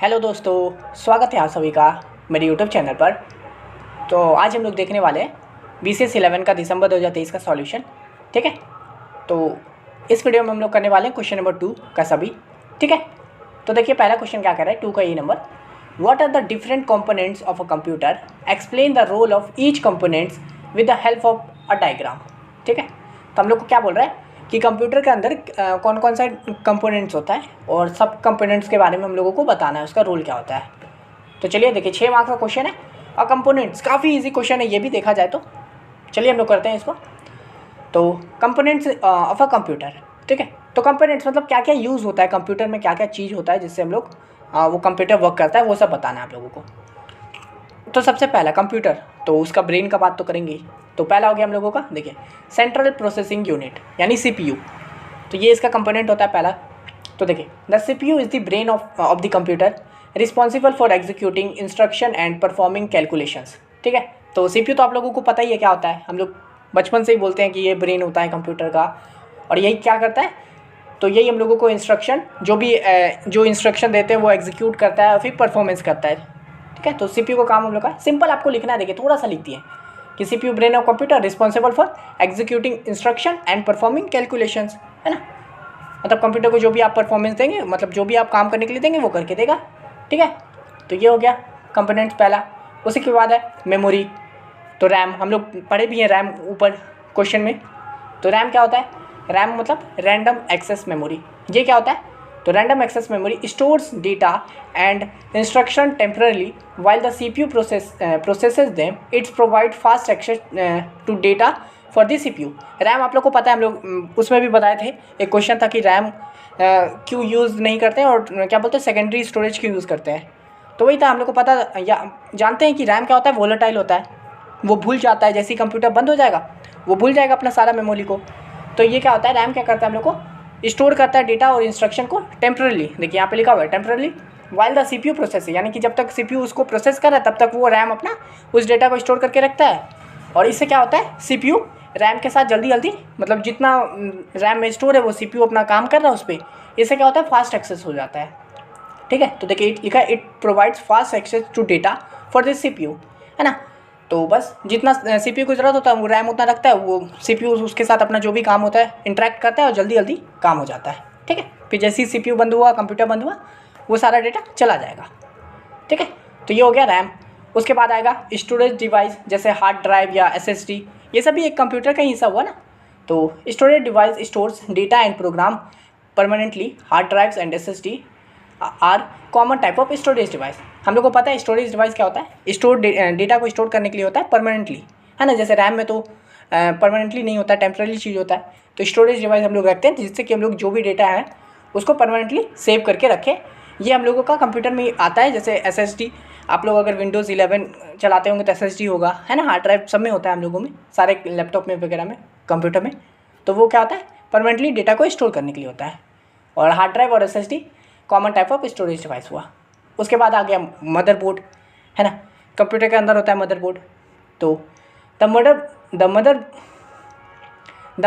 Hello दोस्तों, स्वागत है आप सभी का मेरे यूट्यूब चैनल पर। तो आज हम लोग देखने वाले हैं BCS 11 का दिसंबर 2023 का सॉल्यूशन। ठीक है, तो इस वीडियो में हम लोग करने वाले हैं क्वेश्चन नंबर 2 का सभी। ठीक है, तो देखिए पहला क्वेश्चन क्या कर रहा है 2 का ये नंबर। What are the different components of a computer, explain the role of each components with the help of a diagram. ठीक है, तो हम लोग को क्या बोल रहा है कि कंप्यूटर के अंदर कौन कौन सा कंपोनेंट्स होता है और सब कंपोनेंट्स के बारे में हम लोगों को बताना है, उसका रोल क्या होता है। तो चलिए देखिए 6 मार्क्स का क्वेश्चन है और कंपोनेंट्स काफ़ी इजी क्वेश्चन है ये भी देखा जाए तो। चलिए हम लोग करते हैं इसको। तो कंपोनेंट्स ऑफ अ कंप्यूटर। ठीक है, तो कंपोनेंट्स मतलब क्या क्या यूज़ होता है कंप्यूटर में, क्या क्या चीज़ होता है जिससे हम लोग वो कंप्यूटर वर्क करता है, वो सब बताना है आप लोगों को। तो सबसे पहला कंप्यूटर, तो उसका ब्रेन का बात तो करेंगे ही। तो पहला हो गया हम लोगों का, देखिए सेंट्रल प्रोसेसिंग यूनिट यानी CPU। तो ये इसका कंपोनेंट होता है पहला। तो देखिए the CPU is the brain of the computer responsible for executing instruction and performing calculations. ठीक है, तो CPU तो आप लोगों को पता ही है क्या होता है, हम लोग बचपन से ही बोलते हैं कि ये ब्रेन होता है कंप्यूटर का। और यही क्या करता है, तो यही हम लोगों को इंस्ट्रक्शन जो इंस्ट्रक्शन देते हैं वो एग्जीक्यूट करता है और फिर परफॉर्मेंस करता है। ठीक है, तो CPU का काम हम लोग का सिंपल आपको लिखना है। देखिए थोड़ा सा लिखती है कि CPU brain of computer responsible for executing instruction and performing calculations, है ना। मतलब कंप्यूटर को जो भी आप परफॉर्मेंस देंगे, मतलब जो भी आप काम करने के लिए देंगे वो करके देगा। ठीक है, तो ये हो गया कंपोनेंट्स पहला। उसी के बाद है मेमोरी। तो रैम हम लोग पढ़े भी हैं, रैम ऊपर क्वेश्चन में। तो रैम क्या होता है, रैम मतलब रैंडम एक्सेस मेमोरी। ये क्या होता है, तो random access memory stores data and instruction temporarily while the CPU processes them. Its provide fast access to data for the CPU। RAM आप लोग को पता है, हम लोग उसमें भी बताए थे, एक क्वेश्चन था कि रैम क्यों यूज़ नहीं करते हैं और क्या बोलते हैं सेकेंडरी स्टोरेज क्यों यूज़ करते हैं। तो वही था, हम लोग को पता या जानते हैं कि रैम क्या होता है, वोलेटाइल होता है, वो भूल जाता है। जैसे ही कंप्यूटर बंद हो जाएगा वो भूल जाएगा अपना सारा मेमोरी को। तो ये क्या होता है, रैम क्या करता है, हम लोग को स्टोर करता है डेटा और इंस्ट्रक्शन को टेम्परली। देखिए यहाँ पे लिखा हुआ है temporarily while the CPU process, यानी कि जब तक CPU उसको प्रोसेस कर रहा है तब तक वो रैम अपना उस डेटा को स्टोर करके रखता है। और इससे क्या होता है, CPU रैम के साथ जल्दी जल्दी, मतलब जितना रैम में स्टोर है वो CPU अपना काम कर रहा है उस पर, इससे क्या होता है फास्ट एक्सेस हो जाता है। ठीक है, तो देखिए लिखा है it provides fast access to data for this CPU, है ना। तो बस जितना CPU को ज़रूरत होता है वो रैम उतना रखता है, वो CPU उसके साथ अपना जो भी काम होता है इंटरेक्ट करता है और जल्दी जल्दी काम हो जाता है। ठीक है, फिर जैसे ही CPU बंद हुआ, कंप्यूटर बंद हुआ, वो सारा डेटा चला जाएगा। ठीक है, तो ये हो गया रैम। उसके बाद आएगा स्टोरेज डिवाइस, जैसे हार्ड ड्राइव या SSD, ये सभी एक कंप्यूटर का हिस्सा हुआ ना। तो storage device stores data and program permanently. Hard drives and SSD are common type of storage device. हम लोग को पता है स्टोरेज डिवाइस क्या होता है, स्टोर डेटा को स्टोर करने के लिए होता है परमानेंटली, है ना। जैसे रैम में तो परमानेंटली नहीं होता है, टेम्पररी चीज़ होता है। तो स्टोरेज डिवाइस हम लोग रखते हैं जिससे कि हम लोग जो भी डेटा है उसको परमानेंटली सेव करके रखें। ये हम लोगों का कंप्यूटर में आता है। जैसे SSD, आप लोग अगर Windows 11 चलाते होंगे तो SSD होगा, है ना। हार्ड ड्राइव सब में होता है हम लोगों में, सारे लैपटॉप में वगैरह में, कंप्यूटर में। तो वो क्या होता है, परमानेंटली डेटा को स्टोर करने के लिए होता है। और हार्ड ड्राइव और SSD common type of storage device हुआ। उसके बाद आ गया मदरबोर्ड, है ना। कंप्यूटर के अंदर होता है मदरबोर्ड। तो the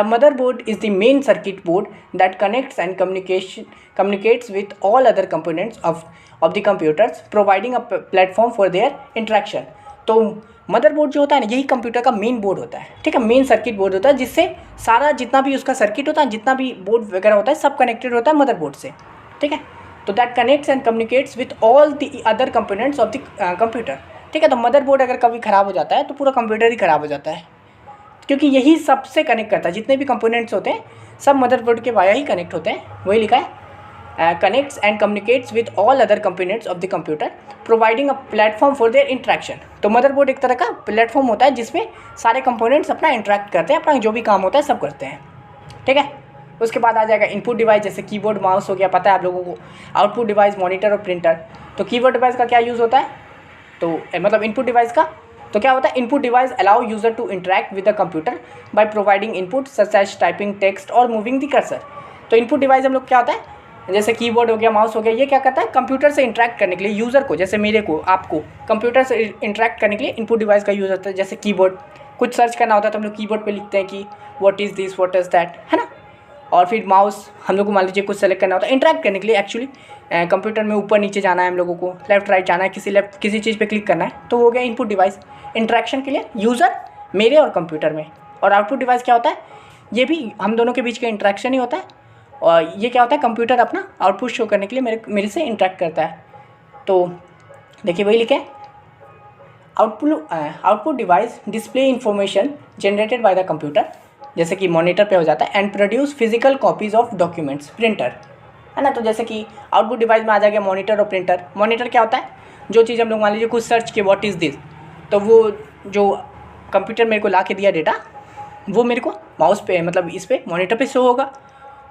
motherboard is the main circuit board that connects and communicates with all other components of the computers, providing a platform for their interaction। तो मदरबोर्ड जो होता है ना, यही कंप्यूटर का मेन बोर्ड होता है। ठीक है, मेन सर्किट बोर्ड होता है जिससे सारा जितना भी उसका सर्किट होता है, जितना भी बोर्ड वगैरह होता है, सब कनेक्टेड होता है मदरबोर्ड से। ठीक है, तो that connects and communicates with all the other components of the computer. ठीक है, तो मदरबोर्ड अगर कभी ख़राब हो जाता है तो पूरा कंप्यूटर ही ख़राब हो जाता है, क्योंकि यही सबसे कनेक्ट करता है। जितने भी कंपोनेंट्स होते हैं सब मदरबोर्ड के वाया ही कनेक्ट होते हैं। वही लिखा है connects and communicates with all other components of the computer, providing a platform for their interaction. तो मदरबोर्ड एक तरह का प्लेटफॉर्म होता है जिसमें सारे कंपोनेंट्स अपना इंटरेक्ट करते हैं, अपना जो भी काम होता है सब करते हैं। ठीक है, उसके बाद आ जाएगा इनपुट डिवाइस, जैसे कीबोर्ड माउस हो गया, पता है आप लोगों को। आउटपुट डिवाइस मॉनिटर और प्रिंटर। तो कीबोर्ड डिवाइस का क्या यूज़ होता है, तो मतलब इनपुट डिवाइस का तो क्या होता है, input device allow user to interact with the computer by providing input such as typing text और मूविंग द कर्सर। तो इनपुट डिवाइस हम लोग क्या होता है, जैसे कीबोर्ड हो गया, माउस हो गया, ये क्या करता है, कंप्यूटर से इंटरेक्ट करने के लिए यूज़र को, जैसे मेरे को, आपको कंप्यूटर से इंटरेक्ट करने के लिए इनपुट डिवाइस का यूज़ होता है। जैसे कीबोर्ड, कुछ सर्च करना होता है तो हम लोग कीबोर्ड पे लिखते हैं कि what is this, what is that, है ना। और फिर माउस हम लोग को मान लीजिए कुछ सेलेक्ट करना होता है इंटरेक्ट करने के लिए। एक्चुअली कंप्यूटर में ऊपर नीचे जाना है हम लोगों को, लेफ्ट राइट जाना है, किसी चीज़ पे क्लिक करना है, तो हो गया इनपुट डिवाइस। इंटरेक्शन के लिए यूज़र मेरे और कंप्यूटर में। और आउटपुट डिवाइस क्या होता है, ये भी हम दोनों के बीच का इंटरेक्शन ही होता है। और ये क्या होता है, कंप्यूटर अपना आउटपुट शो करने के लिए मेरे से इंटरेक्ट करता है। तो देखिए वही लिखे, output device display information generated by the computer, जैसे कि मॉनिटर पे हो जाता है, and produce physical copies of documents, printer, है ना। तो जैसे कि आउटपुट डिवाइस में आ जाएगा मॉनिटर और प्रिंटर। मॉनिटर क्या होता है, जो चीज़ हम लोग मान लीजिए कुछ सर्च किए व्हाट इज़ दिस, तो वो जो कंप्यूटर मेरे को ला के दिया डेटा, वो मेरे को माउस पे मतलब इस पे मॉनिटर पे शो होगा।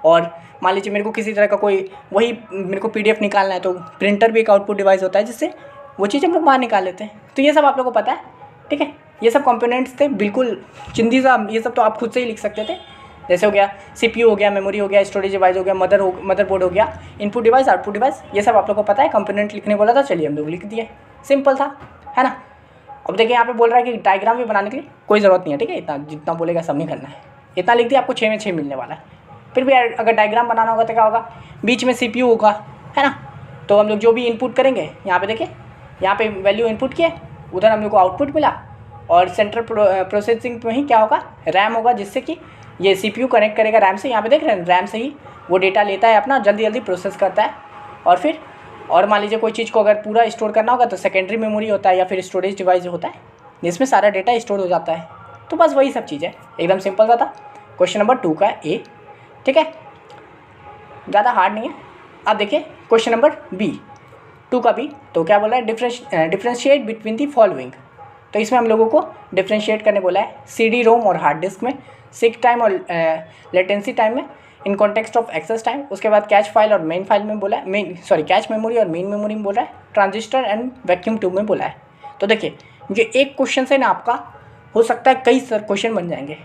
और मान लीजिए मेरे को किसी तरह का कोई वही मेरे को PDF निकालना है, तो प्रिंटर भी एक आउटपुट डिवाइस होता है जिससे वो चीज़ हम लोग बाहर निकाल लेते हैं। तो ये सब आप लोगों को पता है, ठीक है। ये सब कंपोनेंट्स थे, बिल्कुल चिंदी सा, ये सब तो आप खुद से ही लिख सकते थे। जैसे हो गया CPU हो गया, मेमोरी हो गया, स्टोरेज डिवाइस हो गया, मदरबोर्ड हो गया, इनपुट डिवाइस, आउटपुट डिवाइस, ये सब आप लोगों को पता है। कंपोनेंट लिखने बोला था, चलिए हम लोग लिख दिए, सिंपल था, है ना। अब देखिए यहाँ पे बोल रहा है कि डायग्राम भी बनाने के लिए कोई ज़रूरत नहीं है, ठीक है। इतना जितना बोलेगा सब नहीं करना है, इतना लिख दिया, आपको 6 में 6 मिलने वाला है। फिर भी अगर डायग्राम बनाना होगा तो क्या होगा, बीच में CPU होगा, है ना। तो हम लोग जो भी इनपुट करेंगे, यहाँ पे देखिए, यहाँ पे वैल्यू इनपुट किए, उधर हम लोग को आउटपुट मिला, और सेंट्रल प्रोसेसिंग में ही क्या होगा, रैम होगा, जिससे कि ये CPU कनेक्ट करेगा रैम से। यहाँ पे देख रहे हैं, रैम से ही वो डेटा लेता है अपना, जल्दी जल्दी प्रोसेस करता है। और फिर मान लीजिए कोई चीज़ को अगर पूरा स्टोर करना होगा तो सेकेंडरी मेमोरी होता है या फिर स्टोरेज डिवाइस होता है, जिसमें सारा डेटा स्टोर हो जाता है। तो बस वही सब चीज़ है, एकदम सिंपल सा था। क्वेश्चन नंबर 2 का A, ठीक है, ज़्यादा हार्ड नहीं है। अब देखिए क्वेश्चन नंबर B, 2 का B, तो क्या बोला है, डिफ्रेंशिएट बिटवीन दी फॉलोइंग। तो इसमें हम लोगों को डिफ्रेंशिएट करने बोला है CD-ROM और हार्ड डिस्क में, सीक टाइम और लेटेंसी टाइम में, in context of access time. उसके बाद कैच फाइल और मेन फाइल में बोला है, कैच मेमोरी और मेन मेमोरी में बोला है, ट्रांजिस्टर एंड वैक्यूम ट्यूब में बोला है। तो देखिए ये एक क्वेश्चन से ना आपका हो सकता है कई क्वेश्चन बन जाएंगे।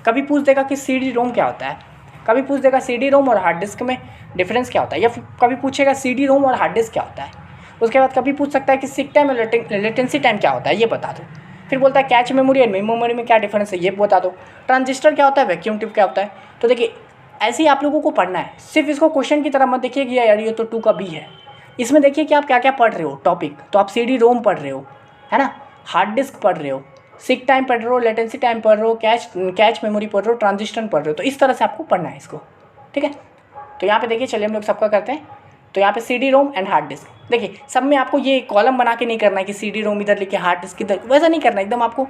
कभी पूछ देगा कि CD-ROM क्या होता है, कभी पूछ देगा CD-ROM और हार्ड डिस्क में डिफरेंस क्या होता है, या फिर कभी पूछेगा CD-ROM और हार्ड डिस्क क्या होता है। उसके बाद कभी पूछ सकता है कि सीक टाइम और लेटेंसी टाइम क्या होता है, ये बता दो। फिर बोलता है कैच मेमोरी और मेन मेमोरी में क्या डिफरेंस है, ये बता दो। ट्रांजिस्टर क्या होता है, वैक्यूम ट्यूब क्या होता है। तो देखिए ऐसे ही आप लोगों को पढ़ना है, सिर्फ इसको क्वेश्चन की तरह मत देखिए कि यार ये तो 2 का B है। इसमें देखिए कि आप क्या क्या पढ़ रहे हो टॉपिक। तो आप CD-ROM पढ़ रहे हो, है ना, हार्ड डिस्क पढ़ रहे हो, सीक टाइम पढ़ रहे हो, लेटेंसी टाइम पढ़ रहे हो, कैच मेमोरी पढ़ रहे हो, ट्रांजिस्टर पढ़ रहे हो। तो इस तरह से आपको पढ़ना है इसको, ठीक है। तो यहाँ पे देखिए, चलिए हम लोग सबका करते हैं। तो यहाँ पे CD-ROM एंड हार्ड डिस्क, देखिए सब में आपको ये कॉलम बना के नहीं करना है कि CD-ROM इधर लिखे, हार्ड डिस्क इधर, वैसा नहीं करना है, एकदम आपको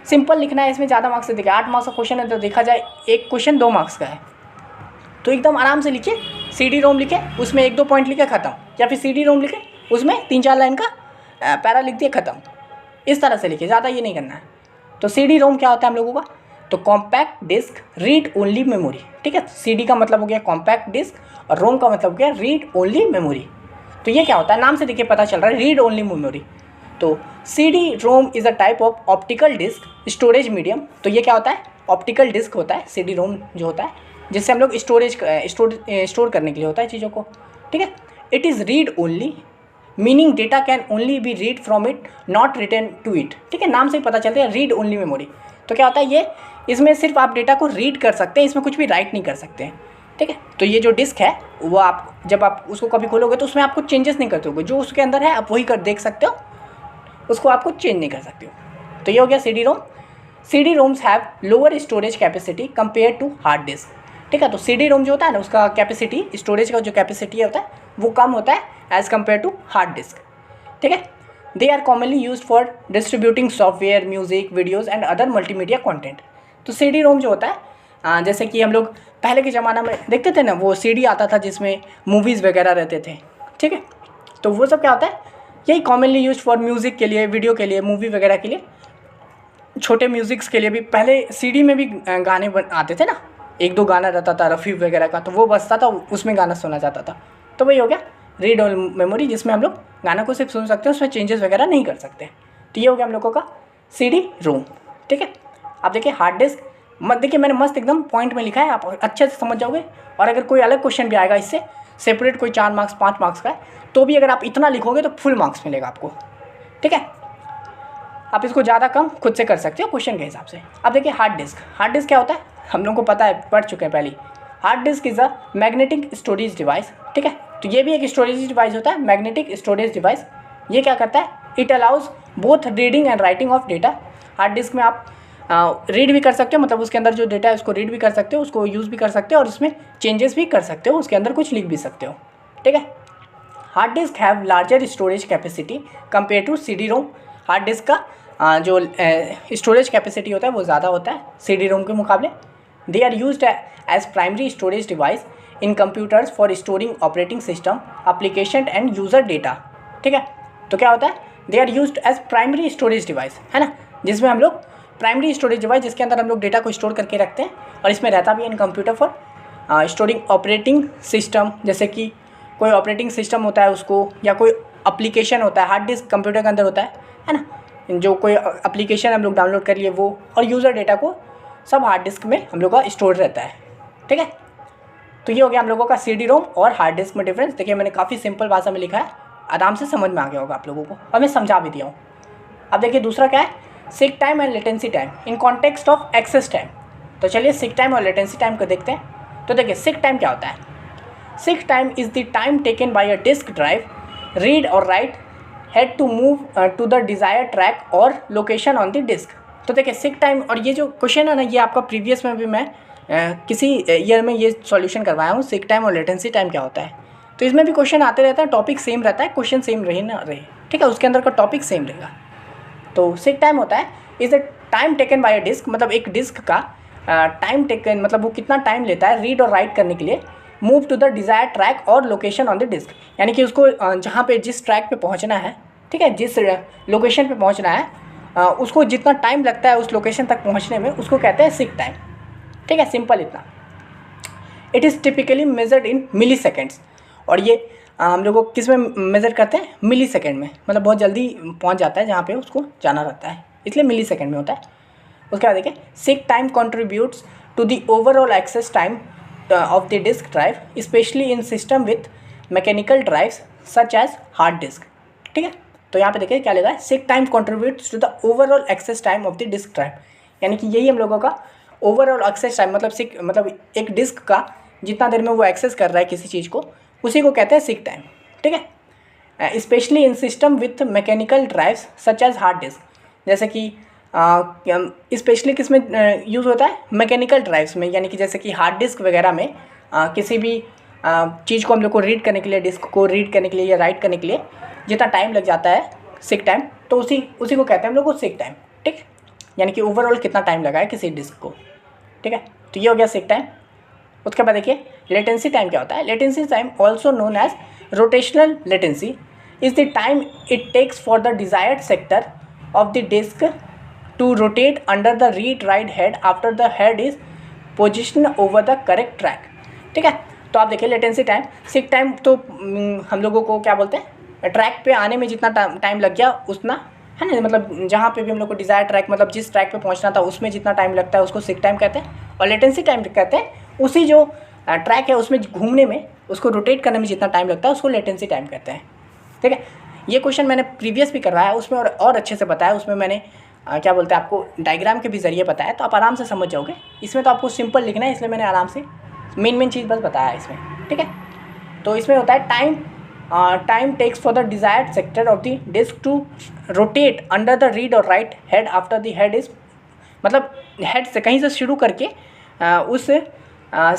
सिंपल लिखना है। इसमें ज़्यादा मार्क्स से देखिए 8 मार्क्स का क्वेश्चन है, तो देखा जाए एक क्वेश्चन 2 मार्क्स का है, तो एकदम आराम से लिखिए। CD-ROM लिखे, उसमें 1-2 पॉइंट लिखे, ख़त्म। या फिर CD-ROM लिखे, उसमें 3-4 लाइन का पैरा लिख दिए, ख़त्म। इस तरह से लिखिए, ज़्यादा ये नहीं करना है। तो CD-ROM क्या होता है हम लोगों का, तो compact disc read only memory, ठीक है। CD का मतलब हो गया कॉम्पैक्ट डिस्क और रोम का मतलब हो गया रीड ओनली मेमोरी। तो ये क्या होता है, नाम से देखिए पता चल रहा है, रीड ओनली मेमोरी। तो CD-ROM is a type of optical disk storage medium. तो ये क्या होता है, ऑप्टिकल डिस्क होता है CD-ROM जो होता है, जिससे हम लोग स्टोर करने के लिए होता है चीज़ों को, ठीक है। It is read only, meaning data can only be read from it, not written to it, ठीक है। नाम से ही पता चलता है रीड ओनली मेमोरी। तो क्या होता है ये, इसमें सिर्फ आप डेटा को रीड कर सकते हैं, इसमें कुछ भी राइट नहीं कर सकते हैं, ठीक है। तो ये जो डिस्क है वो आप जब आप उसको कभी खोलोगे तो उसमें आपको चेंजेस नहीं करते होगे, जो उसके अंदर है आप वही कर देख सकते हो, उसको आपको चेंज नहीं कर सकते हो। तो ये हो गया CD-ROM। CD-ROMs have lower storage capacity compare to hard disk, ठीक है। तो CD-ROM जो होता है ना, उसका कैपेसिटी, स्टोरेज का जो कैपेसिटी होता है वो कम होता है as compare to hard disk, ठीक है। They are commonly use for distributing software, music, videos and other multimedia content. तो CD-ROM जो होता है, जैसे कि हम लोग पहले के ज़माना में देखते थे ना, वो CD आता था जिसमें मूवीज़ वगैरह रहते थे, ठीक है। तो वो सब क्या होता है, यही कॉमनली यूज फॉर म्यूज़िक के लिए, वीडियो के लिए, मूवी वगैरह के लिए, छोटे म्यूज़िक्स के लिए भी। पहले CD में भी गाने आते थे ना, 1-2 गाना रहता था रफ़ी वगैरह का, तो वो बजता था, उसमें गाना सुना जाता था। तो वही हो गया रीड ओनली मेमोरी, जिसमें हम लोग गाना को सिर्फ सुन सकते हैं, उसमें चेंजेस वगैरह नहीं कर सकते। तो ये हो गया हम लोगों का CD-ROM, ठीक है। आप देखिए हार्ड डिस्क मत देखिए, मैंने मस्त एकदम पॉइंट में लिखा है, आप अच्छे से समझ जाओगे। और अगर कोई अलग क्वेश्चन भी आएगा इससे सेपरेट, कोई 4 मार्क्स 5 मार्क्स का है, तो भी अगर आप इतना लिखोगे तो फुल मार्क्स मिलेगा आपको, ठीक है। आप इसको ज़्यादा कम खुद से कर सकते हो क्वेश्चन के हिसाब से। अब देखिए हार्ड डिस्क क्या होता है, हम लोग को पता है, पढ़ चुके हैं पहले। Hard disk is a magnetic storage device, ठीक है। तो ये भी एक स्टोरेज डिवाइस होता है, मैग्नेटिक स्टोरेज डिवाइस। ये क्या करता है, it allows both reading and writing of data. Hard disk में आप रीड भी कर सकते हो, मतलब उसके अंदर जो डेटा है उसको रीड भी कर सकते हो, उसको यूज़ भी कर सकते हो और उसमें चेंजेस भी कर सकते हो, उसके अंदर कुछ लिख भी सकते हो, ठीक है। Hard disk have larger storage capacity compare to CD ROM. Hard disk का जो स्टोरेज कैपेसिटी होता है वो ज़्यादा होता है CD रोम के मुकाबले। They are used as primary storage device in computers for storing operating system, application and user data, ठीक है। तो क्या होता है, they are used as primary storage device, है ना, जिसमें हम लोग प्राइमरी स्टोरेज डिवाइस जिसके अंदर हम लोग डेटा को स्टोर करके रखते हैं और इसमें रहता भी है इन computer for storing operating system, जैसे कि कोई ऑपरेटिंग सिस्टम होता है उसको, या कोई एप्लीकेशन होता है, हार्ड डिस्क कंप्यूटर के अंदर होता है ना, जो कोई एप्लीकेशन हम लोग डाउनलोड कर लिए वो, और यूज़र डेटा को सब हार्ड डिस्क में हम लोग का स्टोर रहता है, ठीक है। तो ये हो गया हम लोगों का CD रोम और हार्ड डिस्क में डिफरेंस। देखिए मैंने काफ़ी सिंपल भाषा में लिखा है, आराम से समझ में आ गया होगा आप लोगों को, और मैं समझा भी दिया हूँ। अब देखिए दूसरा क्या है, seek time and latency time in context of access time. तो चलिए सीक टाइम और लेटेंसी टाइम को देखते हैं। तो देखिए सीक टाइम क्या होता है, seek time is the time taken by a disk drive read और write head to move to the desired track और लोकेशन ऑन द डिस्क। तो देखिए सीक टाइम, और ये जो क्वेश्चन है ना, ये आपका प्रीवियस में भी मैं किसी ईयर में ये सॉल्यूशन करवाया हूँ, सीक टाइम और लेटेंसी टाइम क्या होता है। तो इसमें भी क्वेश्चन आते रहता है, टॉपिक सेम रहता है, क्वेश्चन सेम रहे ना रहे, ठीक है, उसके अंदर का टॉपिक सेम रहेगा। तो सीक टाइम होता है is the time taken by a disk, मतलब एक डिस्क का टाइम टेकन, मतलब वो कितना टाइम लेता है रीड और राइट करने के लिए, move to the desired track और लोकेशन ऑन द डिस्क, यानी कि उसको जहाँ पे जिस ट्रैक पे पहुँचना है, ठीक है, जिस लोकेशन पे पहुँचना है, उसको जितना टाइम लगता है उस लोकेशन तक पहुँचने में, उसको कहते हैं सीक टाइम, ठीक है, सिंपल इतना। It is typically measured in milliseconds, और ये हम लोग को किस में मेज़र करते हैं, मिली सेकेंड में, मतलब बहुत जल्दी पहुंच जाता है जहाँ पे उसको जाना रहता है, इसलिए मिली सेकेंड में होता है। उसके बाद देखिए seek time contributes to the overall access time of the disk drive, specially in system with mechanical drives such as hard disk, ठीक है। तो यहाँ पे देखिए क्या लगा है, seek time contributes to the overall access time of the disk drive, यानी कि यही हम लोगों का ओवरऑल एक्सेस टाइम, मतलब एक डिस्क का जितना देर में वो एक्सेस कर रहा है किसी चीज़ को, उसी को कहते हैं सीक टाइम, ठीक है। Specially in system with mechanical drives such as hard disk, जैसे कि स्पेशली किस में यूज़ होता है, मैकेनिकल ड्राइव्स में, यानी कि जैसे कि हार्ड डिस्क वगैरह में किसी भी चीज़ को हम लोग को रीड करने के लिए, डिस्क को रीड करने के लिए या राइट करने के लिए जितना टाइम लग जाता है सीक टाइम, तो उसी को कहते हैं हम लोग को सीक टाइम, ठीक, यानी कि ओवरऑल कितना टाइम लगा है किसी डिस्क को, ठीक है। तो ये हो गया सीक टाइम। उसके बाद देखिए लेटेंसी टाइम क्या होता है। Latency time also known as rotational latency is the time it takes for the desired sector of the disk to rotate under the read write head after the head is position over the correct track, ठीक है। तो आप देखिए latency time, seek time तो हम लोगों को क्या बोलते हैं, ट्रैक पे आने में जितना टाइम लग गया उतना, है ना, मतलब जहाँ पे भी हम लोग को डिज़ायर ट्रैक, मतलब जिस ट्रैक पे पहुँचना था उसमें जितना टाइम लगता है उसको सीक टाइम कहते हैं, और लेटेंसी टाइम कहते हैं उसी जो ट्रैक है उसमें घूमने में, उसको रोटेट करने में जितना टाइम लगता है उसको लेटेंसी टाइम कहते हैं, ठीक है। ये क्वेश्चन मैंने प्रीवियस भी करवाया, उसमें और अच्छे से बताया, उसमें मैंने क्या बोलते हैं आपको डायग्राम के भी ज़रिए बताया, तो आप आराम से समझ जाओगे। इसमें तो आपको सिंपल लिखना है, इसलिए मैंने आराम से मेन चीज़ बस बताया इसमें, ठीक है। तो इसमें होता है time takes for the desired sector of the disk to rotate under the read और write head after the head is, मतलब हेड से कहीं से शुरू करके उस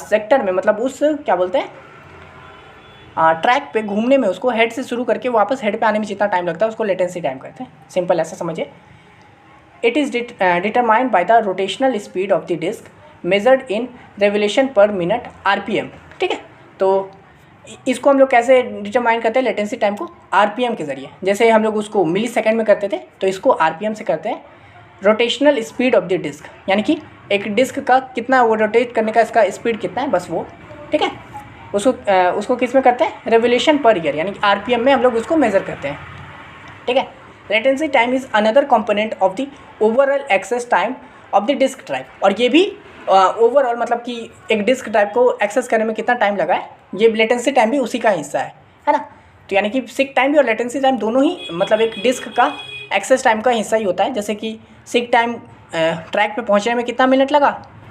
सेक्टर में, मतलब उस क्या बोलते हैं ट्रैक पे घूमने में, उसको हेड से शुरू करके वापस हेड पे आने में जितना टाइम लगता है उसको लेटेंसी टाइम कहते हैं, सिंपल ऐसा समझिए। It is determined by the rotational speed of the disk measured in revolution per minute RPM, ठीक है। तो इसको हम लोग कैसे डिटरमाइन करते हैं लेटेंसी टाइम को, RPM के ज़रिए। जैसे हम लोग उसको मिली सेकेंड में करते थे तो इसको RPM से करते हैं। Rotational speed of the disk, यानी कि एक डिस्क का कितना वो रोटेट करने का इसका स्पीड कितना है, बस वो, ठीक है। उसको किस में करते हैं, रेवोल्यूशन पर ईयर, यानी कि RPM में हम लोग उसको मेज़र करते हैं, ठीक है। Latency time is another component of the overall access time of the disk drive, और ये भी ओवरऑल मतलब कि एक डिस्क ड्राइव को एक्सेस करने में कितना टाइम लगा है, ये लेटेंसी टाइम भी उसी का हिस्सा है ना। तो यानी कि सीक टाइम भी और लेटेंसी टाइम दोनों ही मतलब एक डिस्क का एक्सेस टाइम का हिस्सा ही होता है। जैसे कि सीक टाइम ट्रैक पे पहुंचने में कितना मिनट लगा,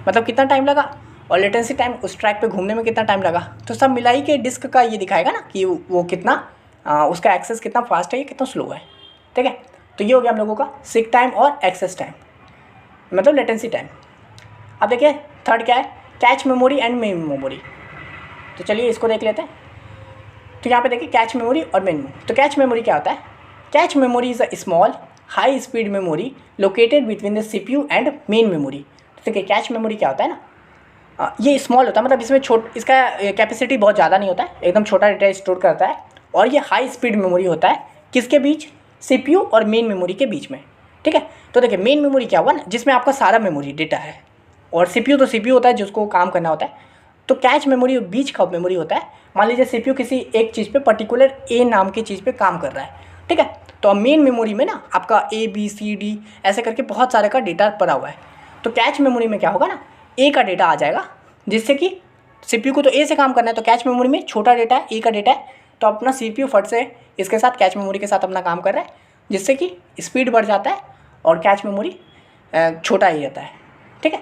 मतलब कितना टाइम लगा, और लेटेंसी टाइम उस ट्रैक पे घूमने में कितना टाइम लगा, तो सब मिलाई के डिस्क का ये दिखाएगा ना कि वो कितना उसका एक्सेस कितना फास्ट है या कितना स्लो है। ठीक है, तो ये हो गया हम लोगों का सीक टाइम और एक्सेस टाइम, मतलब लेटेंसी टाइम। अब देखिए थर्ड क्या है, cache memory and main memory. तो चलिए इसको देख लेते हैं। तो यहाँ पे देखिए कैच मेमोरी और मेन मेमोरी। तो कैच मेमोरी क्या होता है, cache memory is a small high speed memory located between the CPU and main memory. तो देखिए कैच मेमोरी क्या होता है ना, ये स्मॉल होता है, मतलब इसमें इसका कैपेसिटी बहुत ज़्यादा नहीं होता है, एकदम छोटा डेटा स्टोर करता है। और ये हाई स्पीड मेमोरी होता है किसके बीच, CPU और मेन मेमोरी के बीच में। ठीक है, तो देखिए मेन मेमोरी क्या हुआ ना, जिसमें आपका सारा मेमोरी डेटा है, और CPU तो CPU होता है जिसको काम करना होता है। तो कैच मेमोरी बीच का मेमोरी होता है। मान लीजिए CPU किसी एक चीज़ पे पर्टिकुलर A नाम की चीज़ पे काम कर रहा है। ठीक है, तो मेन मेमोरी में ना आपका A B C D ऐसे करके बहुत सारे का डेटा पड़ा हुआ है। तो कैच मेमोरी में क्या होगा ना, A का डेटा आ जाएगा, जिससे कि CPU को तो A से काम करना है, तो कैच मेमोरी में छोटा डेटा है, A का डेटा है, तो अपना CPU फट से इसके साथ कैच मेमोरी के साथ अपना काम कर रहा है, जिससे कि स्पीड बढ़ जाता है और कैच मेमोरी छोटा ही रहता है। ठीक है,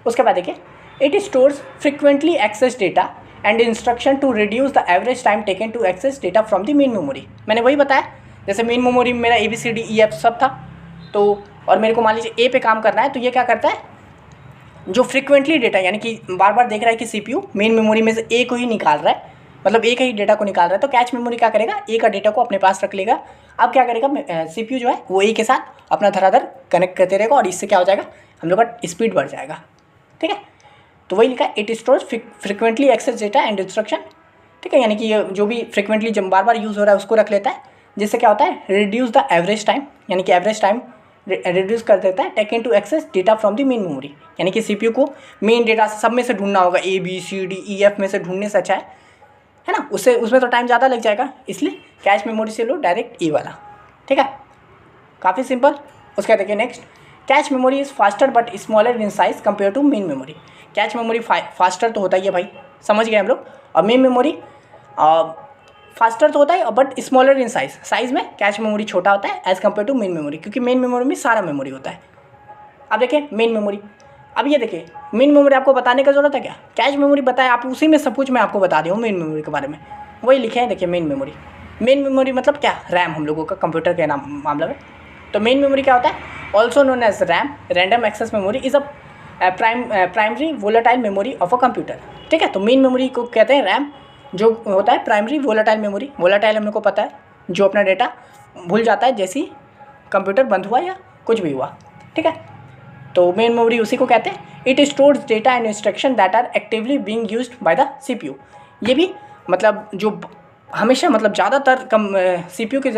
उसके बाद देखिए it stores frequently access data and instruction to reduce the average time taken to access data from the main memory. मैंने वही बताया, जैसे मेन मेमोरी में मेरा ABCDEF सब था, तो और मेरे को मान लीजिए A पे काम करना है, तो ये क्या करता है, जो फ्रिक्वेंटली डेटा यानी कि बार बार देख रहा है कि CPU मेन मेमोरी में से A को ही निकाल रहा है, मतलब A का ही डेटा को निकाल रहा है, तो कैच मेमोरी क्या करेगा, A का डेटा को अपने पास रख लेगा। अब क्या करेगा, CPU जो है वो A के साथ अपना धराधर कनेक्ट करते रहेगा, और इससे क्या हो जाएगा, हम लोग का स्पीड बढ़ जाएगा। ठीक है, तो वही लिखा है it stores frequently access data and instruction. ठीक है, यानी कि ये जो भी फ्रिक्वेंटली जब बार बार यूज़ हो रहा है उसको रख लेता है, जिससे क्या होता है, रिड्यूस द एवरेज टाइम, यानी कि एवरेज टाइम रिड्यूस कर देता है taken to access data from the main memory. यानी कि CPU को मेन डेटा सब में से ढूंढना होगा, ABCDEF में से ढूंढने से अच्छा है ना, उसमें तो टाइम ज़्यादा लग जाएगा, इसलिए कैच मेमोरी से लो डायरेक्ट E वाला। ठीक है, काफ़ी सिंपल। उसका देखिए next, cache memory is faster but smaller in size compare to main memory. Cache memory faster तो होता ही है भाई, समझ गए हम लोग, और मेन मेमोरी फास्टर तो होता है बट स्मॉलर इन साइज़ में कैच मेमोरी छोटा होता है as compare to main memory, क्योंकि मेन मेमोरी में सारा मेमोरी होता है। अब देखिए मेन मेमोरी, अब ये देखिए मेन मेमोरी आपको बताने का जरूरत है क्या, कैच मेमोरी बताया आप, उसी में सब कुछ मैं आपको बता दिया हूँ मेन मेमोरी के बारे में, वही लिखे हैं। देखिए मेन मेमोरी मतलब क्या, रैम हम लोगों का कंप्यूटर के मामला में। तो मेन मेमोरी क्या होता है, also known as RAM, random access memory, is a primary volatile memory of a computer. ठीक है, तो मेन मेमोरी को कहते हैं रैम, जो होता है प्राइमरी वोलेटाइल मेमोरी। वोलेटाइल हम लोग को पता है, जो अपना डेटा भूल जाता है जैसे ही कंप्यूटर बंद हुआ या कुछ भी हुआ। ठीक है, तो मेन मेमोरी उसी को कहते हैं। It stores data and instruction that are actively being used by the CPU। ये भी मतलब जो हमेशा मतलब ज़्यादातर CPU के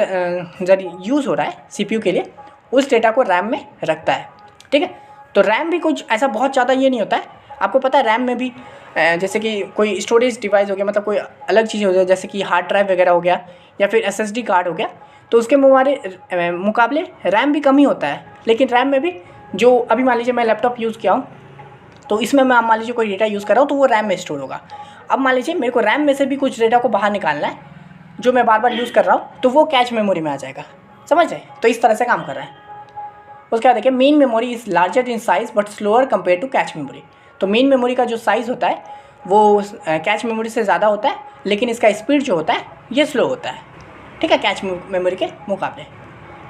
जरिए यूज़ हो रहा है CPU के लिए, उस डेटा को रैम में रखता है। ठीक है, तो रैम भी कुछ ऐसा बहुत ज़्यादा ये नहीं होता है, आपको पता है रैम में भी जैसे कि कोई स्टोरेज डिवाइस हो गया, मतलब कोई अलग चीज़ हो गया, जैसे कि हार्ड ड्राइव वगैरह हो गया या फिर SSD कार्ड हो गया, तो उसके मुकाबले रैम भी कम ही होता है। लेकिन रैम में भी जो अभी मान लीजिए मैं लैपटॉप यूज़ किया हूँ, तो इसमें मैं मान लीजिए कोई डेटा यूज़ कर रहा हूँ, तो वो रैम में स्टोर होगा। अब मान लीजिए मेरे को रैम में से भी कुछ डेटा को बाहर निकालना है जो मैं बार बार यूज़ कर रहा हूँ, तो वो कैच मेमोरी में आ जाएगा, समझ रहे, तो इस तरह से काम कर रहा है। उसके बाद देखिए main memory is larger in size but slower compare to cache memory. तो मेन मेमोरी का जो साइज़ होता है वो कैच मेमोरी से ज़्यादा होता है, लेकिन इसका स्पीड जो होता है ये स्लो होता है। ठीक है, कैच मेमोरी के मुकाबले।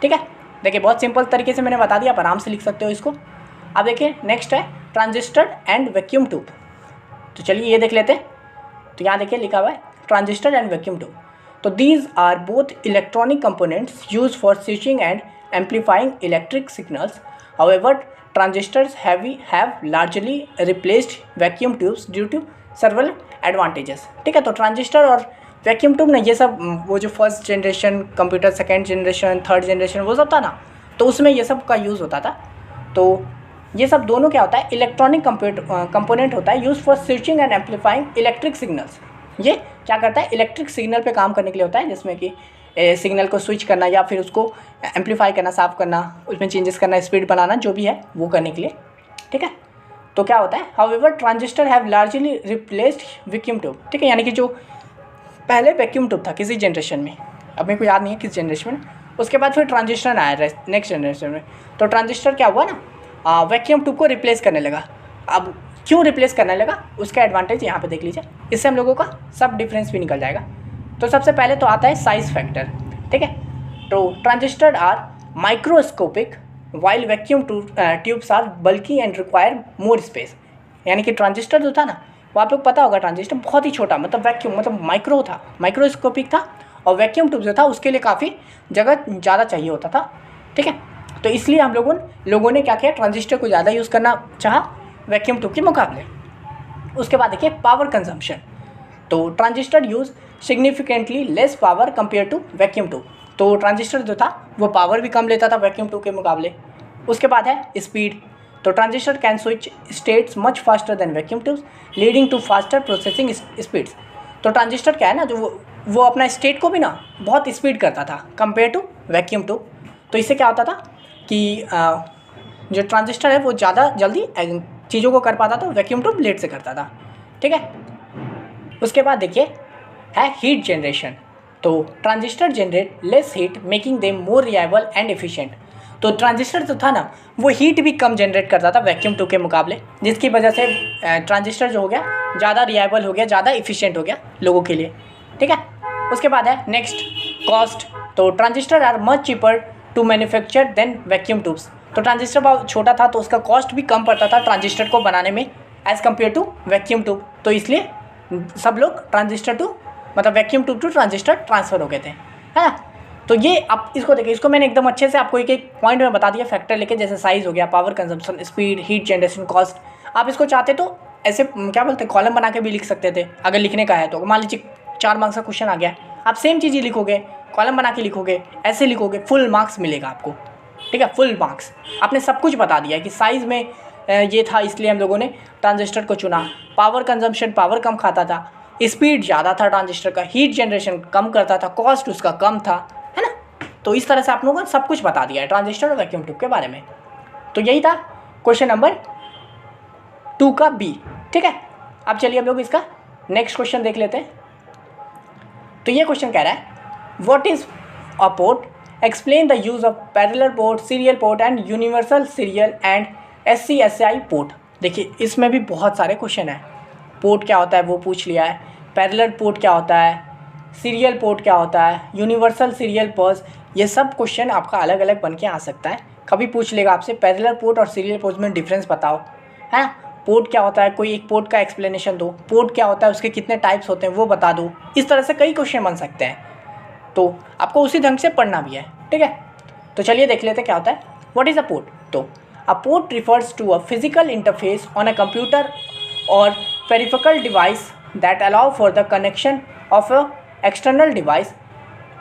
ठीक है, देखिए बहुत सिंपल तरीके से मैंने बता दिया, आप आराम से लिख सकते हो इसको। अब देखिए नेक्स्ट है ट्रांजिस्टर एंड वैक्यूम ट्यूब। तो चलिए ये देख लेते हैं। तो यहाँ देखिए लिखा हुआ है ट्रांजिस्टर एंड वैक्यूम ट्यूब। तो these are both electronic components use for switching and amplifying electric signals. However transistors have largely replaced vacuum tubes due to several advantages। ठीक है, तो ट्रांजिस्टर और वैक्यूम ट्यूब ना, ये सब वो जो first generation computer, second generation, third generation वो सब था ना, तो उसमें ये सब का यूज़ होता था। तो ये सब दोनों क्या होता है, इलेक्ट्रॉनिक कंपोनेंट होता है use for switching and amplifying electric signals. ये क्या करता है, इलेक्ट्रिक सिग्नल पे काम करने के लिए होता है, जिसमें कि सिग्नल को स्विच करना या फिर उसको एम्पलीफाई करना, साफ़ करना, उसमें चेंजेस करना, स्पीड बनाना, जो भी है वो करने के लिए। ठीक है, तो क्या होता है, however transistor have largely replaced vacuum tube. ठीक है, यानी कि जो पहले वैक्यूम ट्यूब था किसी जनरेशन में, अब मेरे को याद नहीं है किस जनरेशन में, उसके बाद फिर ट्रांजिस्टर आया नेक्स्ट जनरेशन में। तो ट्रांजिस्टर क्या हुआ ना, वैक्यूम ट्यूब को रिप्लेस करने लगा। अब क्यों रिप्लेस करने लगा, उसका एडवांटेज यहाँ पे देख लीजिए, इससे हम लोगों का सब डिफरेंस भी निकल जाएगा। तो सबसे पहले तो आता है साइज फैक्टर, ठीक है। तो transistor are microscopic while vacuum tubes are bulky and require more space. यानी कि ट्रांजिस्टर जो था ना, वो आप लोग पता होगा, ट्रांजिस्टर बहुत ही छोटा, मतलब वैक्यूम मतलब माइक्रो था, माइक्रोस्कोपिक था, और वैक्यूम ट्यूब जो था उसके लिए काफ़ी जगह ज़्यादा चाहिए होता था, ठीक है। तो इसलिए हम लोगों ने क्या किया, ट्रांजिस्टर को ज़्यादा यूज़ करना चाहा वैक्यूम ट्यूब के मुकाबले। उसके बाद देखिए पावर कंजम्पशन, तो transistor use significantly less power compare to vacuum tube. तो ट्रांजिस्टर जो था वो पावर भी कम लेता था वैक्यूम ट्यूब के मुकाबले। उसके बाद है स्पीड, तो transistor can switch states much faster than vacuum tubes leading to faster processing speeds. तो ट्रांजिस्टर क्या है ना, जो वो अपना स्टेट को भी ना बहुत स्पीड करता था कंपेयर टू वैक्यूम ट्यूब। तो इससे क्या होता था कि जो ट्रांजिस्टर है वो ज़्यादा जल्दी चीज़ों को कर पाता था, वैक्यूम ट्यूब लेट से करता था, ठीक है। उसके बाद देखिए है हीट जनरेशन, तो transistor generate less heat making them more reliable and efficient. तो ट्रांजिस्टर जो था ना वो हीट भी कम जनरेट करता था वैक्यूम ट्यूब के मुकाबले, जिसकी वजह से ट्रांजिस्टर जो हो गया ज़्यादा रिलायबल हो गया, ज़्यादा इफिशिएंट हो गया लोगों के लिए, ठीक है। उसके बाद है नेक्स्ट कॉस्ट, तो transistor are much cheaper to manufacture than vacuum tubes. तो ट्रांजिस्टर बहुत छोटा था तो उसका कॉस्ट भी कम पड़ता था ट्रांजिस्टर को बनाने में as compare to vacuum tube. तो इसलिए सब लोग ट्रांजिस्टर टू मतलब vacuum tube to transistor transfer हो गए थे, है ना। तो ये आप इसको देखिए, इसको मैंने एकदम अच्छे से आपको एक एक पॉइंट में बता दिया फैक्टर लेके, जैसे साइज़ हो गया, power consumption, speed, heat generation, cost. आप इसको चाहते तो ऐसे क्या बोलते हैं कॉलम बना के भी लिख सकते थे, अगर लिखने का है तो। मान लीजिए 4 मार्क्स का क्वेश्चन आ गया, आप सेम चीज़ ही लिखोगे, कॉलम बना के लिखोगे, ऐसे लिखोगे, फुल मार्क्स मिलेगा आपको, ठीक है, फुल मार्क्स। आपने सब कुछ बता दिया कि साइज़ में ये था इसलिए हम लोगों ने ट्रांजिस्टर को चुना, पावर कंजम्पशन, पावर कम खाता था, स्पीड ज़्यादा था ट्रांजिस्टर का, हीट जनरेशन कम करता था, कॉस्ट उसका कम था, है ना। तो इस तरह से आप लोगों ने सब कुछ बता दिया है ट्रांजिस्टर और वैक्यूम ट्यूब के बारे में। तो यही था क्वेश्चन नंबर 2 का बी, ठीक है। अब चलिए हम लोग इसका नेक्स्ट क्वेश्चन देख लेते हैं। तो ये क्वेश्चन कह रहा है what is a port, explain the use of parallel port, serial port and universal serial and SCSI port. देखिए इसमें भी बहुत सारे क्वेश्चन हैं। पोर्ट क्या होता है वो पूछ लिया है, पैरेलल पोर्ट क्या होता है, सीरियल पोर्ट क्या होता है, यूनिवर्सल सीरियल पोर्ट, ये सब क्वेश्चन आपका अलग अलग बन के आ सकता है। कभी पूछ लेगा आपसे पैरेलल पोर्ट और सीरियल पोर्ट में डिफरेंस बताओ, है ना। पोर्ट क्या होता है, कोई एक पोर्ट का एक्सप्लेनेशन दो, पोर्ट क्या होता है, उसके कितने टाइप्स होते हैं वो बता दो। इस तरह से कई क्वेश्चन बन सकते हैं, तो आपको उसी ढंग से पढ़ना भी है, ठीक है। तो चलिए देख लेते हैं क्या होता है। व्हाट इज़ अ पोर्ट, तो a port refers to a physical interface on a computer और peripheral device that allow for the connection of a external device.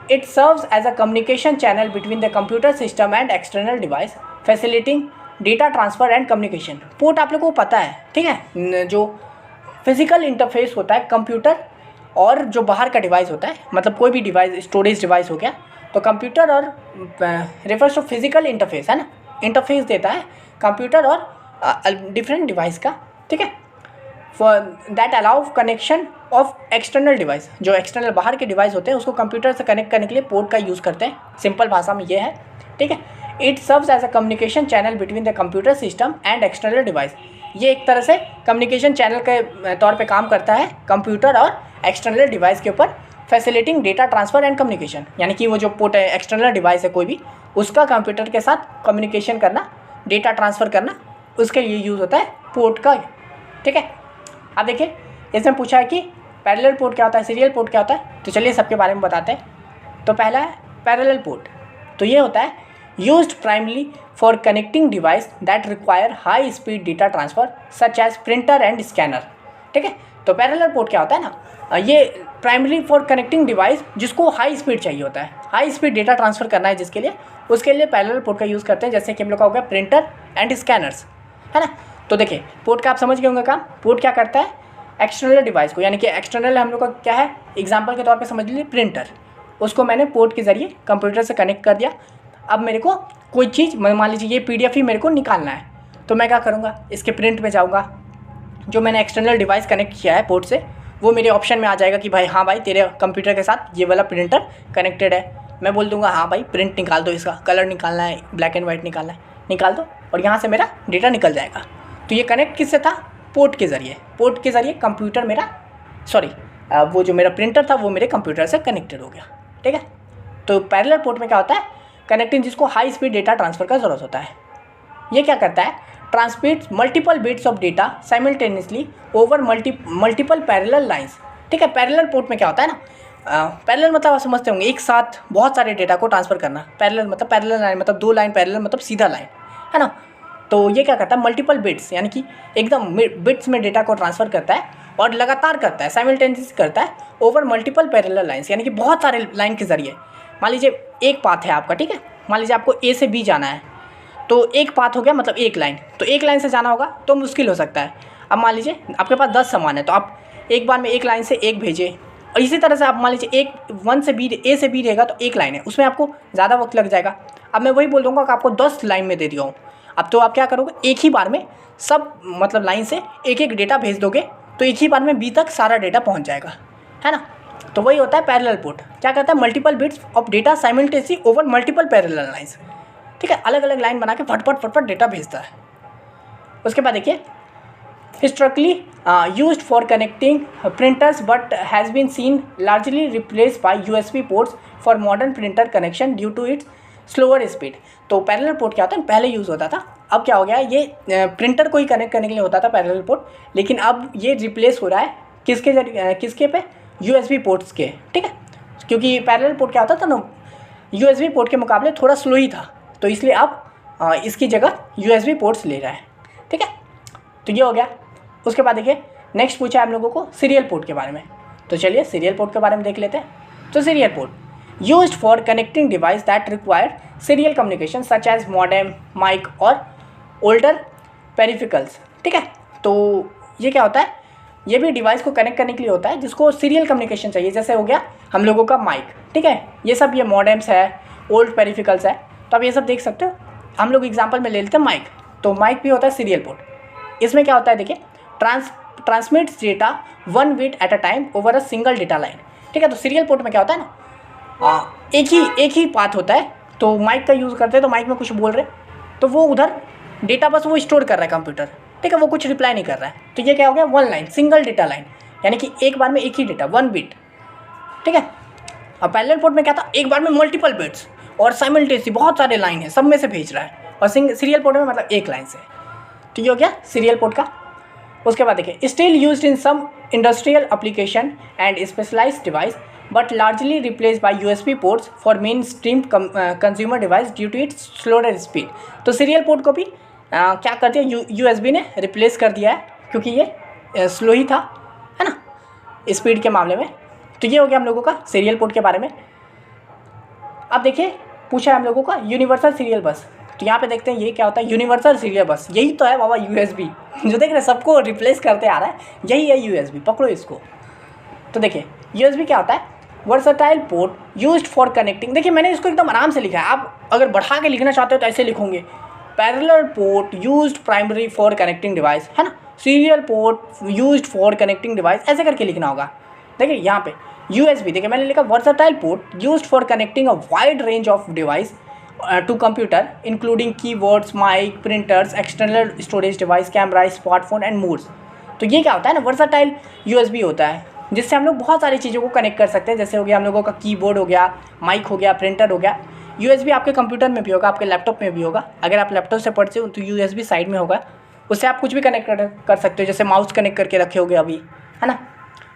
It serves as a communication channel between the computer system and external device, facilitating data transfer and communication. Port आप लोगों को पता है, ठीक है, जो physical interface होता है कंप्यूटर और जो बाहर का डिवाइस होता है, मतलब कोई भी डिवाइस, स्टोरेज डिवाइस हो गया, तो कंप्यूटर और रेफर्स टू फिजिकल इंटरफेस, है ना, इंटरफेस देता है कंप्यूटर और डिफरेंट डिवाइस का, ठीक है। For that allow connection of external device, जो एक्सटर्नल बाहर के डिवाइस होते हैं उसको कंप्यूटर से कनेक्ट करने के लिए पोर्ट का यूज़ करते हैं। सिंपल भाषा में ये है, ठीक है। It serves as a communication channel between the computer system and external device. ये एक तरह से कम्युनिकेशन चैनल के तौर पे काम करता है कंप्यूटर और एक्सटर्नल डिवाइस के ऊपर, facilitating data transfer and communication. यानी कि वो जो पोर्ट है, एक्सटर्नल डिवाइस है कोई भी, उसका कंप्यूटर के साथ कम्युनिकेशन करना, डेटा ट्रांसफ़र करना, उसके लिए यूज़ होता है पोर्ट का, ठीक है। अब देखिए इसमें पूछा है कि पैरेलल पोर्ट क्या होता है, सीरियल पोर्ट क्या होता है, तो चलिए सबके बारे में बताते हैं। तो पहला है पैरेलल पोर्ट, तो ये होता है used primarily for connecting device that require high speed data transfer such as printer and scanner, ठीक है। तो पैरेलल पोर्ट क्या होता है ना, ये प्राइमरली फॉर कनेक्टिंग डिवाइस जिसको हाई स्पीड चाहिए होता है, हाई स्पीड डेटा ट्रांसफ़र करना है जिसके लिए, उसके लिए पैरेलल पोर्ट का यूज़ करते हैं, जैसे कि हम लोग का हो गया प्रिंटर एंड स्कैनर्स, है ना। तो देखिए पोर्ट का आप समझ गए होंगे काम। पोर्ट क्या करता है, एक्सटर्नल डिवाइस को, यानी कि एक्सटर्नल हम लोग का क्या है, एग्जांपल के तौर पे समझ लीजिए प्रिंटर, उसको मैंने पोर्ट के ज़रिए कंप्यूटर से कनेक्ट कर दिया। अब मेरे को कोई चीज़, मान लीजिए ये PDF ही मेरे को निकालना है, तो मैं क्या करूँगा, इसके प्रिंट में जाऊँगा, जो मैंने एक्सटर्नल डिवाइस कनेक्ट किया है पोर्ट से, वो मेरे ऑप्शन में आ जाएगा कि भाई हाँ भाई तेरे कंप्यूटर के साथ ये वाला प्रिंटर कनेक्टेड है। मैं बोल दूँगा हाँ भाई प्रिंट निकाल दो, इसका कलर निकालना है, ब्लैक एंड वाइट निकालना है, निकाल दो, और यहाँ से मेरा डेटा निकल जाएगा। तो ये कनेक्ट किससे था, पोर्ट के ज़रिए कंप्यूटर मेरा वो जो मेरा प्रिंटर था वो मेरे कंप्यूटर से कनेक्टेड हो गया, ठीक है। तो पैरेलल पोर्ट में क्या होता है, कनेक्टिंग जिसको हाई स्पीड डेटा ट्रांसफ़र का ज़रूरत होता है। ये क्या करता है, transmits multiple bits of data simultaneously over multiple parallel lines, ठीक है। पैरेलल पोर्ट में क्या होता है ना, पैरेलल मतलब आप समझते होंगे एक साथ बहुत सारे डेटा को ट्रांसफ़र करना। पैरेलल लाइन मतलब 2 लाइन पैरेलल मतलब सीधा लाइन, है ना। तो ये क्या करता है, मल्टीपल बिट्स यानी कि एकदम बिट्स में डेटा को ट्रांसफ़र करता है और लगातार करता है, साइमल्टेनियसली करता है ओवर मल्टीपल पैरेलल लाइंस, यानी कि बहुत सारे लाइन के ज़रिए। मान लीजिए एक पाथ है आपका, ठीक है। मान लीजिए आपको ए से बी जाना है, तो एक पाथ हो गया मतलब एक लाइन, तो एक लाइन से जाना होगा तो मुश्किल हो सकता है। अब मान लीजिए आपके पास 10 सामान है, तो आप एक बार में एक लाइन से एक भेजें, और इसी तरह से आप मान लीजिए ए से बी रहेगा तो एक लाइन है, उसमें आपको ज़्यादा वक्त लग जाएगा। अब मैं वही बोल दूँगा कि आपको 10 लाइन में दे दिया हूँ, अब तो आप क्या करोगे, एक ही बार में सब मतलब लाइन से एक एक डेटा भेज दोगे, तो एक ही बार में बी तक सारा डेटा पहुँच जाएगा, है ना। तो वही होता है पैरेलल पोर्ट। क्या करता है, multiple bits of data simultaneously over multiple parallel lines, ठीक है। अलग अलग लाइन बना के फटफट डेटा भेजता है। उसके बाद देखिए, historically used for connecting printers but has been seen largely replace by USB ports for modern printer connection due to its slower speed. तो पैरेलल पोर्ट क्या होता है, पहले यूज़ होता था, अब क्या हो गया, ये प्रिंटर को ही कनेक्ट करने के लिए होता था पैरेलल पोर्ट, लेकिन अब ये रिप्लेस हो रहा है किसके पे, यूएसबी पोर्ट्स के, ठीक है। क्योंकि पैरेलल पोर्ट क्या होता था ना, यूएसबी पोर्ट के मुकाबले थोड़ा स्लो ही था, तो इसलिए अब इसकी जगह यूएसबी पोर्ट्स ले रहा है, ठीक है। तो ये हो गया। उसके बाद देखिए, नेक्स्ट पूछा है हम लोगों को सीरियल पोर्ट के बारे में, तो चलिए सीरियल पोर्ट के बारे में देख लेते हैं। तो serial port used for connecting device that require serial communication such as modem, mic और ओल्डर पेरिफिकल्स, ठीक है। तो ये क्या होता है, ये भी डिवाइस को कनेक्ट करने के लिए होता है जिसको सीरियल कम्युनिकेशन चाहिए। जैसे हो गया हम लोगों का माइक, ठीक है, ये सब ये मॉडेम्स है, ओल्ड पेरिफिकल्स है, तो आप ये सब देख सकते हो। हम लोग एग्जांपल में ले लेते हैं माइक, तो माइक भी होता है सीरियल पोर्ट। इसमें क्या होता है, देखिए, transmits data 1 bit at a time over a single data line, ठीक है। तो सीरियल पोर्ट में क्या होता है ना, एक ही पाथ होता है, तो माइक का यूज़ करते हैं, तो माइक में कुछ बोल रहे तो वो उधर डेटा बस वो स्टोर कर रहा है कंप्यूटर, ठीक है, वो कुछ रिप्लाई नहीं कर रहा है। तो ये क्या हो गया, 1 लाइन सिंगल डेटा लाइन, यानी कि एक बार में एक ही डेटा 1 बिट, ठीक है। अब पैरेलल पोर्ट में क्या था, एक बार में मल्टीपल बिट्स और साइमल्टेनियसली बहुत सारे लाइन है, सब में से भेज रहा है, और सीरियल पोर्ट में मतलब एक लाइन से। तो ये हो गया सीरियल पोर्ट का। उसके बाद देखिए, still used in some industrial application and specialized device but largely replace by USB ports for mainstream consumer device due to its slower speed. तो सीरियल पोर्ट को भी क्या कर दिया, यूएसबी ने रिप्लेस कर दिया है, क्योंकि ये स्लो ही था, है ना, स्पीड के मामले में। तो ये हो गया हम लोगों का सीरियल पोर्ट के बारे में। अब देखिए, पूछा है हम लोगों का यूनिवर्सल सीरियल बस, तो यहाँ पे देखते हैं ये क्या होता है, यूनिवर्सल सीरियल बस, यही तो है बाबा यूएसबी जो देख रहे हैं सबको रिप्लेस करते आ रहा है, यही है यूएसबी, पकड़ो इसको। तो देखिए यूएसबी क्या होता है, versatile port used for connecting. देखिए मैंने इसको एकदम आराम से लिखा है, आप अगर बढ़ा के लिखना चाहते हो तो ऐसे लिखोगे, parallel port used primary for connecting device, है ना, serial port used for connecting device, ऐसे करके लिखना होगा। देखिए यहाँ पे यूएसबी, देखिए मैंने लिखा versatile port used for connecting a wide range of device to computer including keyboards, mic, printers, external storage device, camera, smartphone and modems. तो ये क्या होता है ना, वर्सटाइल यूएसबी होता है, जिससे हम लोग बहुत सारी चीज़ों को कनेक्ट कर सकते हैं। जैसे हो गया हम लोगों का कीबोर्ड हो गया, माइक हो गया, प्रिंटर हो गया। यूएसबी आपके कंप्यूटर में भी होगा, आपके लैपटॉप में भी होगा। अगर आप लैपटॉप से पढ़ते हो तो यूएसबी साइड में होगा, उससे आप कुछ भी कनेक्ट कर सकते हो। जैसे माउस कनेक्ट करके रखे होगे अभी, है ना,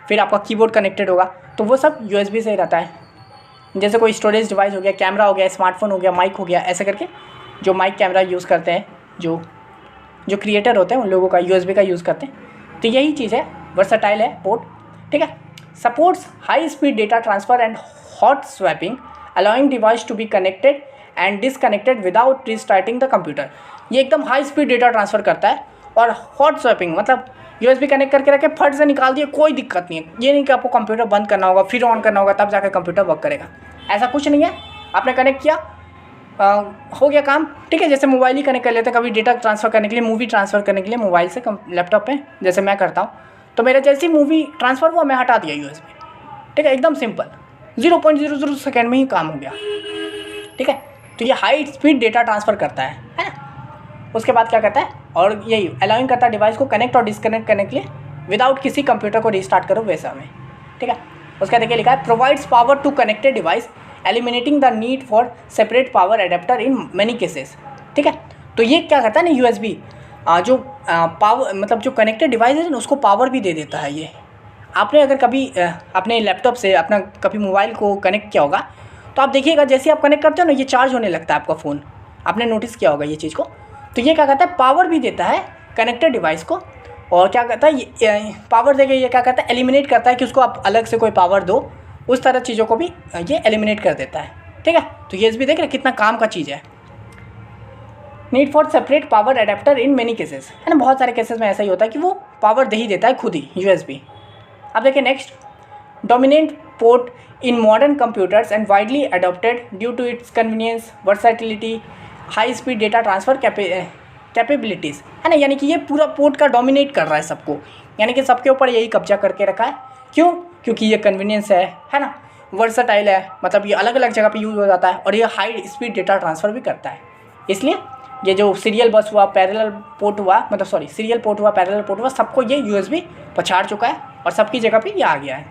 फिर आपका कीबोर्ड कनेक्टेड होगा, तो वो सब यूएसबी से ही रहता है। जैसे कोई स्टोरेज डिवाइस हो गया, कैमरा हो गया, स्मार्टफोन हो गया, माइक हो गया, ऐसे करके जो माइक कैमरा यूज़ करते हैं, जो क्रिएटर होते हैं उन लोगों का यूएसबी का यूज़ करते हैं। तो यही चीज़ है, वर्सटाइल है पोर्ट, ठीक है। Supports high speed data transfer and hot swapping allowing device to be connected and disconnected without restarting the computer. ये एकदम हाई स्पीड डेटा ट्रांसफ़र करता है। और हॉट स्वैपिंग मतलब यूएसबी कनेक्ट करके रखे, फट से निकाल दिए, कोई दिक्कत नहीं है। ये नहीं कि आपको कंप्यूटर बंद करना होगा फिर ऑन करना होगा तब जाकर कंप्यूटर वर्क करेगा, ऐसा कुछ नहीं है। आपने कनेक्ट किया, हो गया काम, ठीक है। जैसे मोबाइल ही कनेक्ट कर लेते हैं कभी डेटा ट्रांसफ़र करने के लिए, मूवी ट्रांसफ़र करने के लिए मोबाइल से लैपटॉप पे, जैसे मैं करता हूँ। तो मेरा जैसी मूवी ट्रांसफ़र हुआ मैं हटा दिया यूएसबी, ठीक है, एकदम सिंपल, 0.00 सेकेंड में ही काम हो गया, ठीक है। तो ये हाई स्पीड डेटा ट्रांसफ़र करता है ना। उसके बाद क्या करता है, और यही अलाउइंग करता है डिवाइस को कनेक्ट और डिस्कनेक्ट करने के लिए विदाउट किसी कंप्यूटर को रीस्टार्ट करो वैसा में, ठीक है। उसका देखिए लिखा है provides power to connected device eliminating the need for separate power adapter in many cases, ठीक है। तो ये क्या करता है ना यूएसबी जो पावर मतलब जो कनेक्टेड डिवाइस है ना उसको पावर भी दे देता है। ये आपने अगर कभी अपने लैपटॉप से अपना कभी मोबाइल को कनेक्ट किया होगा तो आप देखिएगा जैसे आप कनेक्ट करते हो ना ये चार्ज होने लगता है आपका फ़ोन, आपने नोटिस किया होगा ये चीज़ को। तो ये क्या करता है पावर भी देता है कनेक्टेड डिवाइस को, और क्या करता है ये पावर देके ये क्या करता है एलिमिनेट करता है कि उसको आप अलग से कोई पावर दो, उस तरह चीज़ों को भी ये एलिमिनेट कर देता है, ठीक है। तो ये भी देख रहे कितना काम का चीज़ है। Need for separate power adapter in many cases, है ना, बहुत सारे केसेस में ऐसा ही होता है कि वो पावर दे ही देता है खुद ही यूएसबी। अब देखिए next, dominant port in modern computers and widely adopted due to its convenience, versatility, high speed data transfer capabilities, है ना, यानी कि ये पूरा पोर्ट का डोमिनेट कर रहा है सबको, यानी कि सबके ऊपर यही कब्जा करके रखा है। क्यों? क्योंकि ये कन्वीनियंस है ना, वर्सटाइल है, मतलब ये अलग अलग जगह पे यूज़ हो जाता है और ये हाई स्पीड डेटा ट्रांसफ़र भी करता है। इसलिए ये जो सीरियल बस हुआ, पैरेलल पोर्ट हुआ, मतलब सॉरी सीरियल पोर्ट हुआ, पैरेलल पोर्ट हुआ, सबको ये यूएसबी पछाड़ चुका है और सबकी जगह पे ये आ गया है,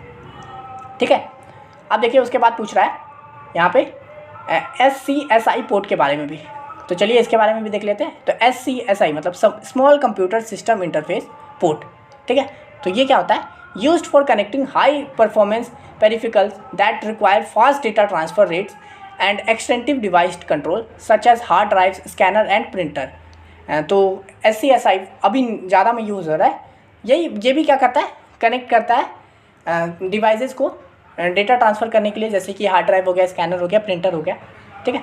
ठीक है। अब देखिए उसके बाद पूछ रहा है यहाँ पे SCSI पोर्ट के बारे में भी, तो चलिए इसके बारे में भी देख लेते हैं। तो SCSI मतलब small computer system interface port, ठीक है। तो ये क्या होता है, used for connecting high performance peripherals that require fast data transfer rates and extensive device control such as hard drives, scanner and printer. तो SCSI अभी ज़्यादा में यूज़ हो रहा है। ये भी क्या करता है, कनेक्ट करता है डिवाइसेस को डेटा ट्रांसफ़र करने के लिए, जैसे कि हार्ड ड्राइव हो गया, स्कैनर हो गया, प्रिंटर हो गया, ठीक है।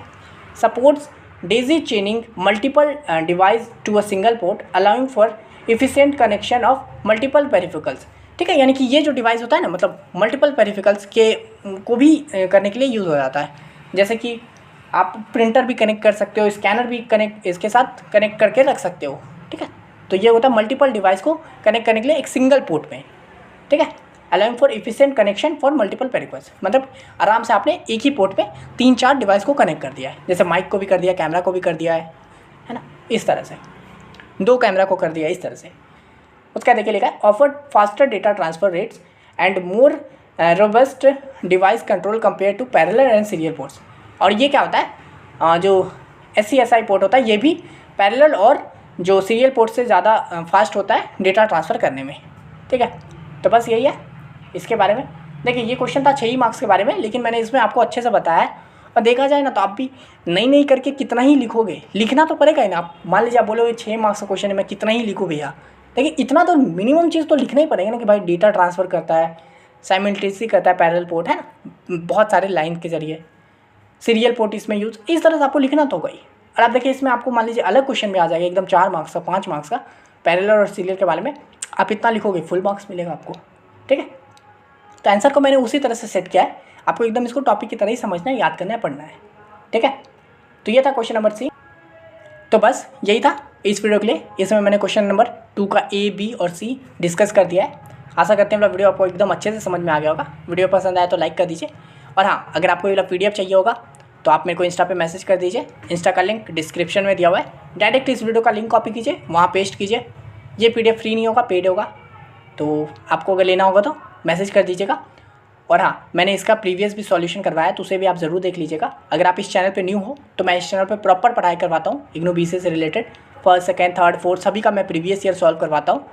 Supports daisy chaining multiple device to a single port allowing for efficient connection of multiple peripherals, ठीक है। यानी कि ये जो डिवाइस होता है ना, मतलब मल्टीपल पेरिफिकल्स के को भी करने के लिए यूज़ हो जाता है। जैसे कि आप प्रिंटर भी कनेक्ट कर सकते हो, स्कैनर भी कनेक्ट इसके साथ कनेक्ट करके रख सकते हो, ठीक है। तो ये होता है मल्टीपल डिवाइस को कनेक्ट करने के लिए एक सिंगल पोर्ट में, ठीक है। Allowing for efficient connection for multiple peripherals, मतलब आराम से आपने एक ही पोर्ट पे 3-4 डिवाइस को कनेक्ट कर दिया है, जैसे माइक को भी कर दिया, कैमरा को भी कर दिया है ना, इस तरह से 2 कैमरा को कर दिया इस तरह से। उसका देखिए लिखा है offered faster data transfer rates and more robust device control compare to parallel and serial ports. और ये क्या होता है, जो SCSI पोर्ट होता है ये भी पैरेलल और जो सीरियल पोर्ट से ज़्यादा फास्ट होता है डेटा ट्रांसफ़र करने में, ठीक है। तो बस यही है इसके बारे में। देखिए ये क्वेश्चन था 6 मार्क्स के बारे में, लेकिन मैंने इसमें आपको अच्छे से बताया है। और देखा जाए ना तो आप भी नई करके कितना ही लिखोगे, लिखना तो पड़ेगा ही ना। आप मान लीजिए आप बोलोगे 6 मार्क्स का क्वेश्चन है, मैं कितना ही लिखूँ भैया, देखिए इतना तो मिनिमम चीज़ तो लिखना ही पड़ेगा ना कि भाई डेटा ट्रांसफ़र करता है, साइमल्टेनियसली करता है, पैरेलल पोर्ट है ना, बहुत सारे लाइन के जरिए, सीरियल पोर्ट इसमें यूज़, इस तरह से आपको लिखना तो होगा ही। और आप देखिए इसमें आपको मान लीजिए अलग क्वेश्चन भी आ जाएगा एकदम 4 मार्क्स का, 5 मार्क्स का पैरेलल और सीरियल के बारे में, आप इतना लिखोगे फुल मार्क्स मिलेगा आपको, ठीक है। तो आंसर को मैंने उसी तरह से सेट किया है, आपको एकदम इसको टॉपिक की तरह ही समझना है, याद करना है, पढ़ना है, ठीक है। तो ये था क्वेश्चन नंबर C। तो बस यही था इस वीडियो के लिए। इसमें मैंने क्वेश्चन नंबर 2 का A, B और C डिस्कस कर दिया है। आशा करते हैं मतलब वीडियो आपको एकदम अच्छे से समझ में आ गया होगा। वीडियो पसंद आया तो लाइक कर दीजिए, और हाँ अगर आपको ये PDF चाहिए होगा तो आप मेरे को इंस्टा पे मैसेज कर दीजिए। इंस्टा का लिंक डिस्क्रिप्शन में दिया हुआ है, डायरेक्ट इस वीडियो का लिंक कॉपी कीजिए, वहाँ पेस्ट कीजिए। ये PDF फ्री नहीं होगा, पेड होगा, तो आपको अगर लेना होगा तो मैसेज कर दीजिएगा। और हाँ मैंने इसका प्रीवियस भी सॉल्यूशन करवाया है, तो उसे भी आप ज़रूर देख लीजिएगा। अगर आप इस चैनल पे न्यू हो तो मैं इस चैनल पे प्रॉपर पढ़ाई करवाता हूँ, इग्नू BCA से related, first, second, third, fourth सभी का मैं प्रीवियस ईयर सॉल्व करवाता हूँ।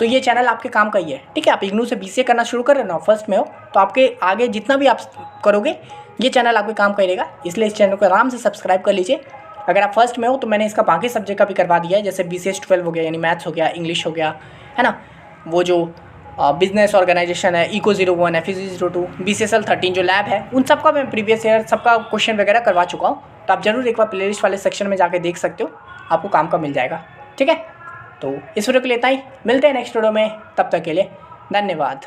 तो ये चैनल आपके काम का ही है, ठीक है। आप इग्नू से BCA करना शुरू कर रहे हो ना, फर्स्ट में हो, तो आपके आगे जितना भी आप करोगे ये चैनल आपके काम का ही रहेगा। इसलिए इस चैनल को आराम से सब्सक्राइब कर लीजिए। अगर आप फर्स्ट में हो तो मैंने इसका बाकी सब्जेक्ट का भी करवा दिया है, जैसे BCS 12 हो गया, यानी मैथ्स हो गया, इंग्लिश हो गया, है ना, वो जो बिजनेस ऑर्गेनाइजेशन है, इको 01 है, फिजिक्स 02, BCSL 13 जो लैब है, उन सबका मैं प्रीवियस ईयर सबका क्वेश्चन वगैरह करवा चुका हूँ। तो आप जरूर एक बार प्लेलिस्ट वाले सेक्शन में जाके देख सकते हो, आपको काम का मिल जाएगा, ठीक है। तो इस वीडियो के लिए इतना ही, मिलते हैं नेक्स्ट वीडियो में, तब तक के लिए धन्यवाद।